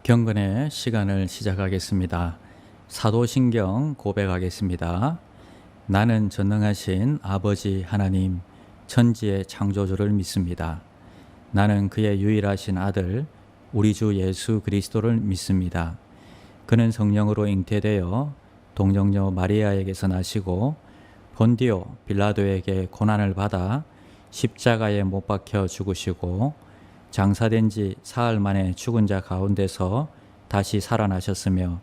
경건의 시간을 시작하겠습니다. 사도신경 고백하겠습니다. 나는 전능하신 아버지 하나님, 천지의 창조주를 믿습니다. 나는 그의 유일하신 아들, 우리 주 예수 그리스도를 믿습니다. 그는 성령으로 잉태되어 동정녀 마리아에게서 나시고 본디오 빌라도에게 고난을 받아 십자가에 못 박혀 죽으시고 장사된 지 사흘 만에 죽은 자 가운데서 다시 살아나셨으며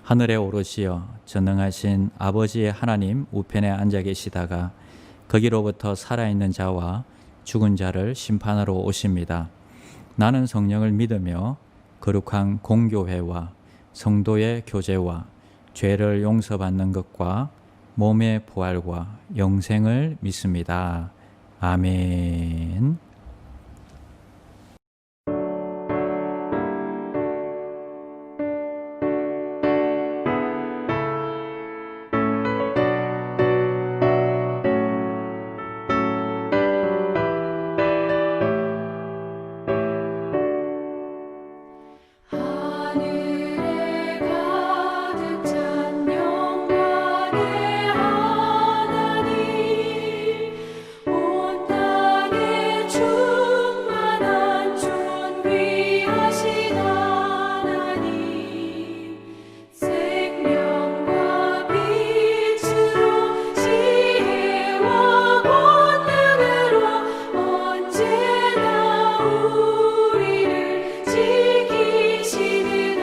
하늘에 오르시어 전능하신 아버지의 하나님 우편에 앉아 계시다가 거기로부터 살아있는 자와 죽은 자를 심판하러 오십니다. 나는 성령을 믿으며 거룩한 공교회와 성도의 교제와 죄를 용서받는 것과 몸의 부활과 영생을 믿습니다. 아멘. 우리를 지키시는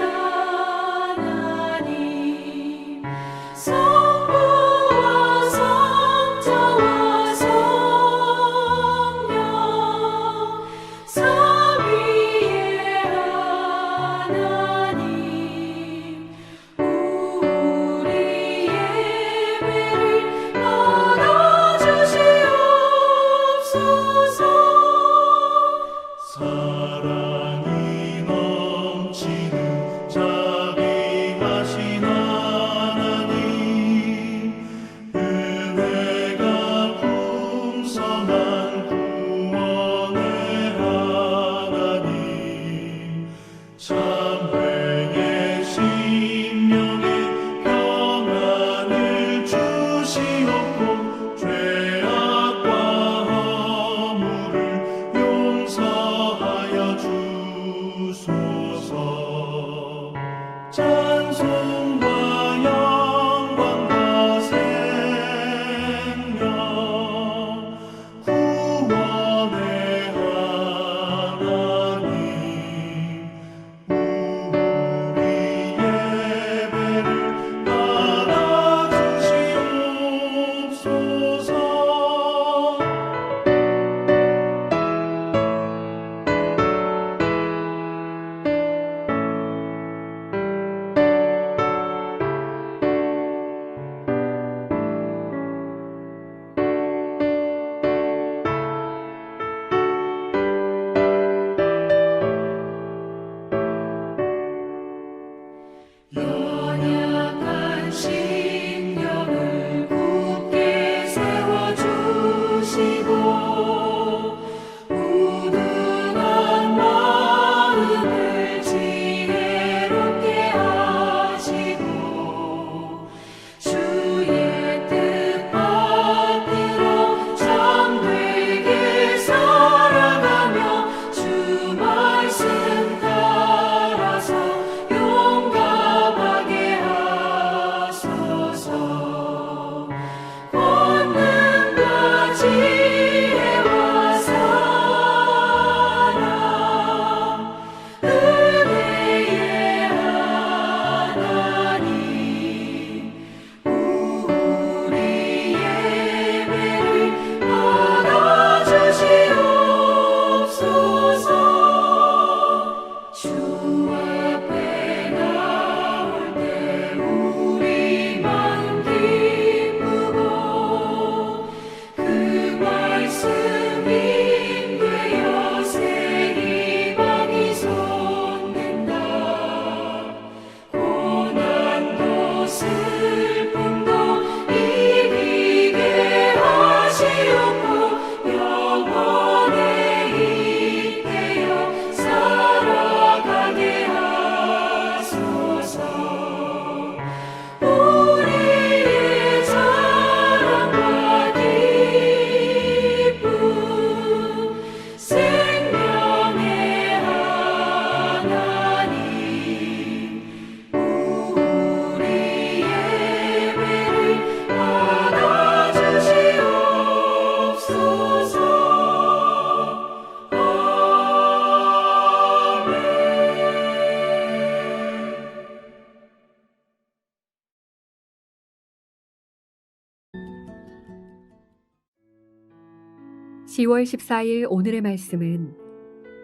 10월 14일 오늘의 말씀은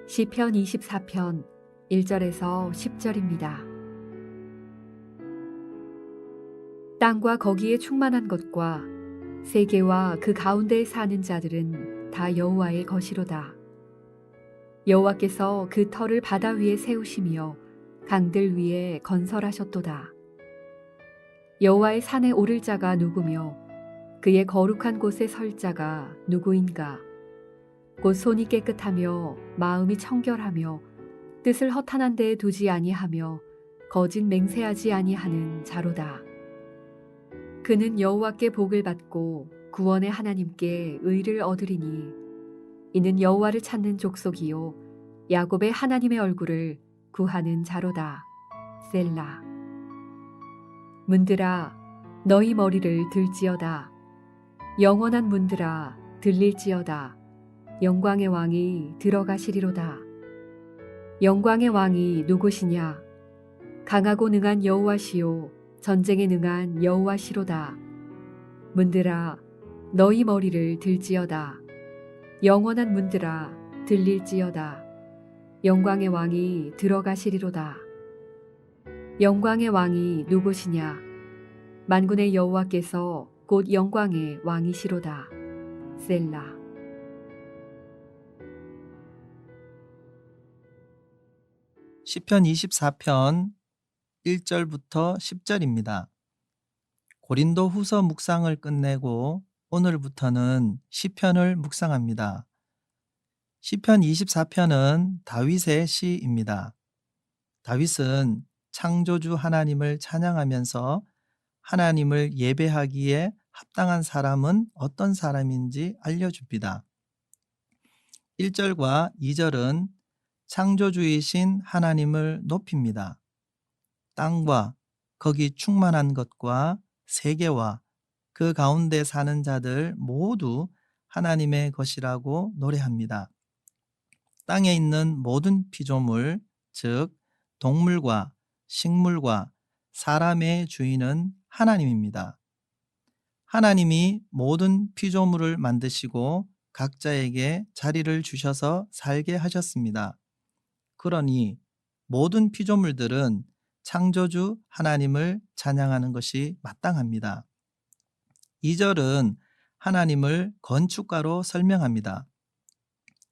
시편 24편 1절에서 10절입니다. 땅과 거기에 충만한 것과 세계와 그 가운데에 사는 자들은 다 여호와의 것이로다. 여호와께서 그 터를 바다 위에 세우시며 강들 위에 건설하셨도다. 여호와의 산에 오를 자가 누구며 그의 거룩한 곳에 설 자가 누구인가? 곧 손이 깨끗하며 마음이 청결하며 뜻을 허탄한 데에 두지 아니하며 거짓 맹세하지 아니하는 자로다. 그는 여호와께 복을 받고 구원의 하나님께 의를 얻으리니 이는 여호와를 찾는 족속이요 야곱의 하나님의 얼굴을 구하는 자로다. 셀라. 문들아 너희 머리를 들지어다. 영원한 문들아 들릴지어다. 영광의 왕이 들어가시리로다. 영광의 왕이 누구시냐? 강하고 능한 여호와시요 전쟁에 능한 여호와시로다. 문들아 너희 머리를 들지어다. 영원한 문들아 들릴지어다. 영광의 왕이 들어가시리로다. 영광의 왕이 누구시냐? 만군의 여호와께서 곧 영광의 왕이시로다. 셀라. 시편 24편 1절부터 10절입니다. 고린도 후서 묵상을 끝내고 오늘부터는 시편을 묵상합니다. 시편 24편은 다윗의 시입니다. 다윗은 창조주 하나님을 찬양하면서 하나님을 예배하기에 합당한 사람은 어떤 사람인지 알려줍니다. 1절과 2절은 창조주이신 하나님을 높입니다. 땅과 거기 충만한 것과 세계와 그 가운데 사는 자들 모두 하나님의 것이라고 노래합니다. 땅에 있는 모든 피조물, 즉 동물과 식물과 사람의 주인은 하나님입니다. 하나님이 모든 피조물을 만드시고 각자에게 자리를 주셔서 살게 하셨습니다. 그러니 모든 피조물들은 창조주 하나님을 찬양하는 것이 마땅합니다. 2절은 하나님을 건축가로 설명합니다.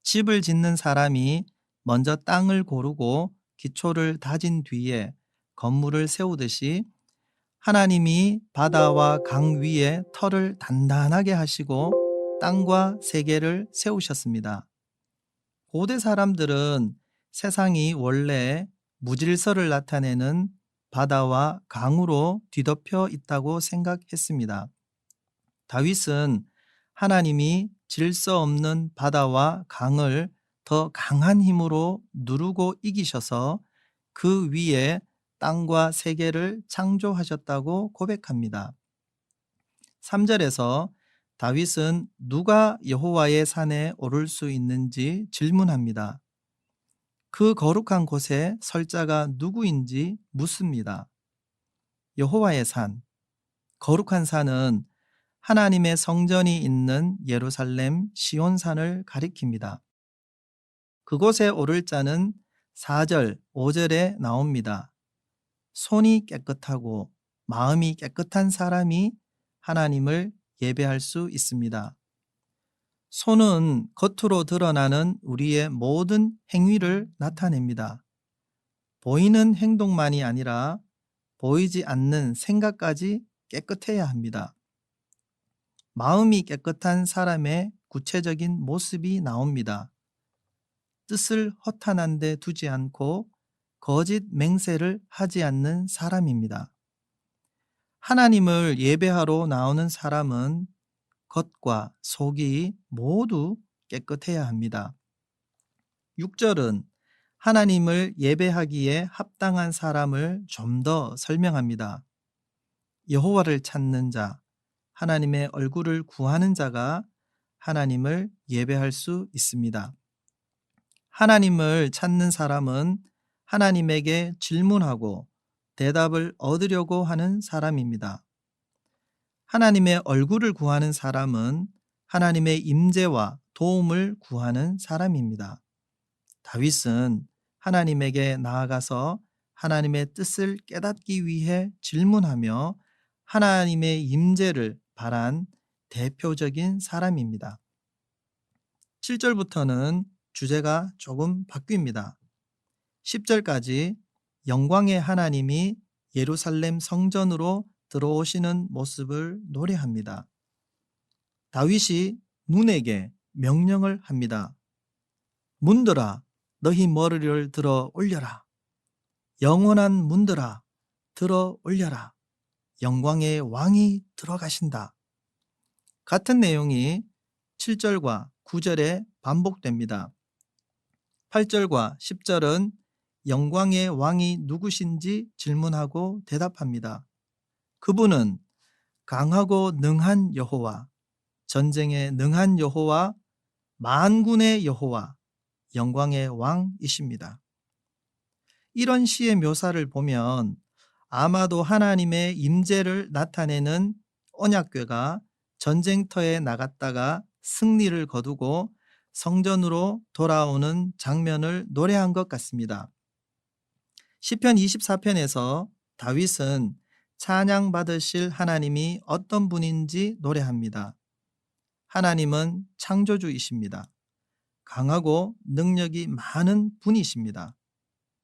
집을 짓는 사람이 먼저 땅을 고르고 기초를 다진 뒤에 건물을 세우듯이 하나님이 바다와 강 위에 터를 단단하게 하시고 땅과 세계를 세우셨습니다. 고대 사람들은 세상이 원래 무질서를 나타내는 바다와 강으로 뒤덮여 있다고 생각했습니다. 다윗은 하나님이 질서 없는 바다와 강을 더 강한 힘으로 누르고 이기셔서 그 위에 땅과 세계를 창조하셨다고 고백합니다. 3절에서 다윗은 누가 여호와의 산에 오를 수 있는지 질문합니다. 그 거룩한 곳에 설 자가 누구인지 묻습니다. 여호와의 산, 거룩한 산은 하나님의 성전이 있는 예루살렘 시온산을 가리킵니다. 그곳에 오를 자는 4절, 5절에 나옵니다. 손이 깨끗하고 마음이 깨끗한 사람이 하나님을 예배할 수 있습니다. 손은 겉으로 드러나는 우리의 모든 행위를 나타냅니다. 보이는 행동만이 아니라 보이지 않는 생각까지 깨끗해야 합니다. 마음이 깨끗한 사람의 구체적인 모습이 나옵니다. 뜻을 허탄한 데 두지 않고 거짓 맹세를 하지 않는 사람입니다. 하나님을 예배하러 나오는 사람은 겉과 속이 모두 깨끗해야 합니다. 6절은 하나님을 예배하기에 합당한 사람을 좀 더 설명합니다. 여호와를 찾는 자, 하나님의 얼굴을 구하는 자가 하나님을 예배할 수 있습니다. 하나님을 찾는 사람은 하나님에게 질문하고 대답을 얻으려고 하는 사람입니다. 하나님의 얼굴을 구하는 사람은 하나님의 임재와 도움을 구하는 사람입니다. 다윗은 하나님에게 나아가서 하나님의 뜻을 깨닫기 위해 질문하며 하나님의 임재를 바란 대표적인 사람입니다. 7절부터는 주제가 조금 바뀝니다. 10절까지 영광의 하나님이 예루살렘 성전으로 들어오시는 모습을 노래합니다. 다윗이 문에게 명령을 합니다. 문들아, 너희 머리를 들어 올려라. 영원한 문들아, 들어 올려라. 영광의 왕이 들어가신다. 같은 내용이 7절과 9절에 반복됩니다. 8절과 10절은 영광의 왕이 누구신지 질문하고 대답합니다. 그분은 강하고 능한 여호와, 전쟁에 능한 여호와, 만군의 여호와, 영광의 왕이십니다. 이런 시의 묘사를 보면 아마도 하나님의 임재를 나타내는 언약궤가 전쟁터에 나갔다가 승리를 거두고 성전으로 돌아오는 장면을 노래한 것 같습니다. 시편 24편에서 다윗은 찬양받으실 하나님이 어떤 분인지 노래합니다. 하나님은 창조주이십니다. 강하고 능력이 많은 분이십니다.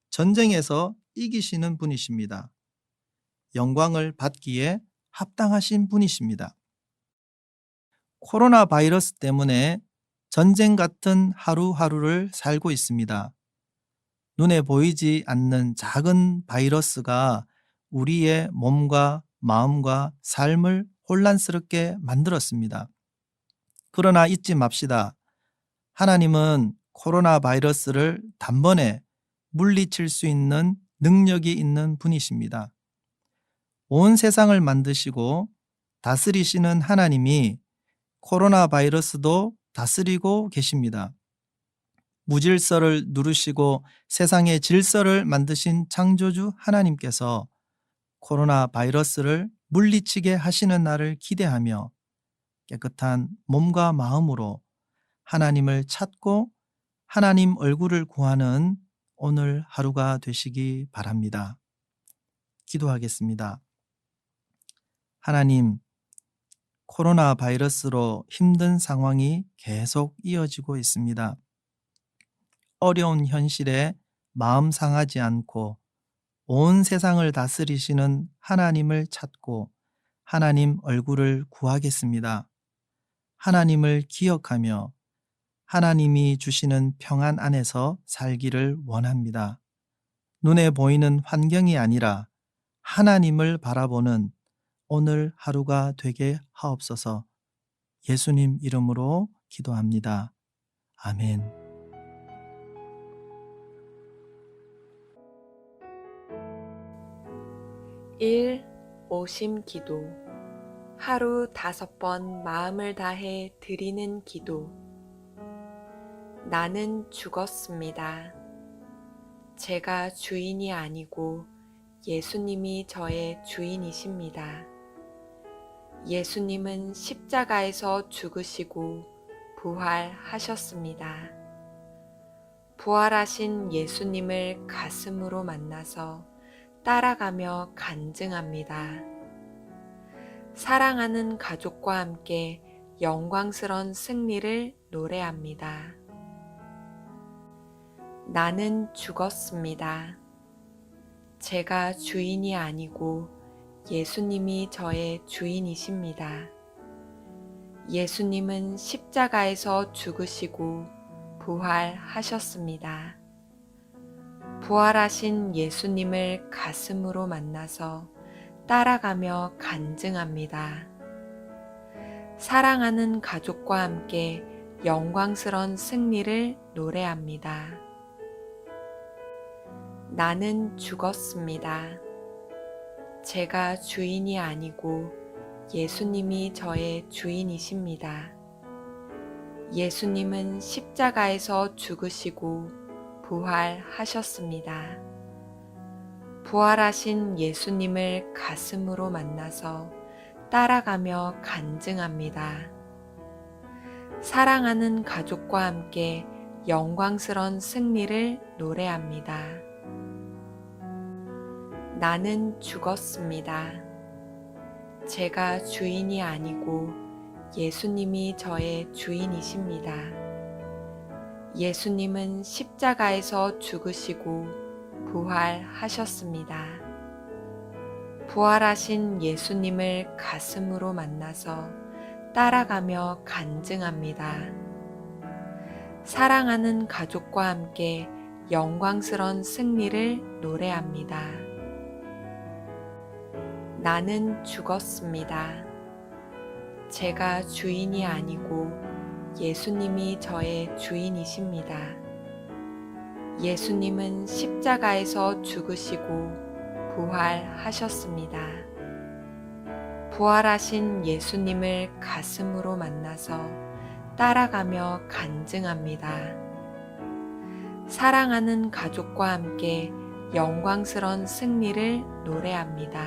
전쟁에서 이기시는 분이십니다. 영광을 받기에 합당하신 분이십니다. 코로나 바이러스 때문에 전쟁 같은 하루하루를 살고 있습니다. 눈에 보이지 않는 작은 바이러스가 우리의 몸과 마음과 삶을 혼란스럽게 만들었습니다. 그러나 잊지 맙시다. 하나님은 코로나 바이러스를 단번에 물리칠 수 있는 능력이 있는 분이십니다. 온 세상을 만드시고 다스리시는 하나님이 코로나 바이러스도 다스리고 계십니다. 무질서를 누르시고 세상의 질서를 만드신 창조주 하나님께서 코로나 바이러스를 물리치게 하시는 날을 기대하며 깨끗한 몸과 마음으로 하나님을 찾고 하나님 얼굴을 구하는 오늘 하루가 되시기 바랍니다. 기도하겠습니다. 하나님, 코로나 바이러스로 힘든 상황이 계속 이어지고 있습니다. 어려운 현실에 마음 상하지 않고 온 세상을 다스리시는 하나님을 찾고 하나님 얼굴을 구하겠습니다. 하나님을 기억하며 하나님이 주시는 평안 안에서 살기를 원합니다. 눈에 보이는 환경이 아니라 하나님을 바라보는 오늘 하루가 되게 하옵소서. 예수님 이름으로 기도합니다. 아멘. 오심 기도. 하루 5번 마음을 다해 드리는 기도. 나는 죽었습니다. 제가 주인이 아니고 예수님이 저의 주인이십니다. 예수님은 십자가에서 죽으시고 부활하셨습니다. 부활하신 예수님을 가슴으로 만나서 따라가며 간증합니다. 사랑하는 가족과 함께 영광스런 승리를 노래합니다. 나는 죽었습니다. 제가 주인이 아니고 예수님이 저의 주인이십니다. 예수님은 십자가에서 죽으시고 부활하셨습니다. 부활하신 예수님을 가슴으로 만나서 따라가며 간증합니다. 사랑하는 가족과 함께 영광스런 승리를 노래합니다. 나는 죽었습니다. 제가 주인이 아니고 예수님이 저의 주인이십니다. 예수님은 십자가에서 죽으시고 부활하셨습니다. 부활하신 예수님을 가슴으로 만나서 따라가며 간증합니다. 사랑하는 가족과 함께 영광스런 승리를 노래합니다. 나는 죽었습니다. 제가 주인이 아니고 예수님이 저의 주인이십니다. 예수님은 십자가에서 죽으시고 부활하셨습니다. 부활하신 예수님을 가슴으로 만나서 따라가며 간증합니다. 사랑하는 가족과 함께 영광스런 승리를 노래합니다. 나는 죽었습니다. 제가 주인이 아니고 예수님이 저의 주인이십니다. 예수님은 십자가에서 죽으시고 부활하셨습니다. 부활하신 예수님을 가슴으로 만나서 따라가며 간증합니다. 사랑하는 가족과 함께 영광스런 승리를 노래합니다.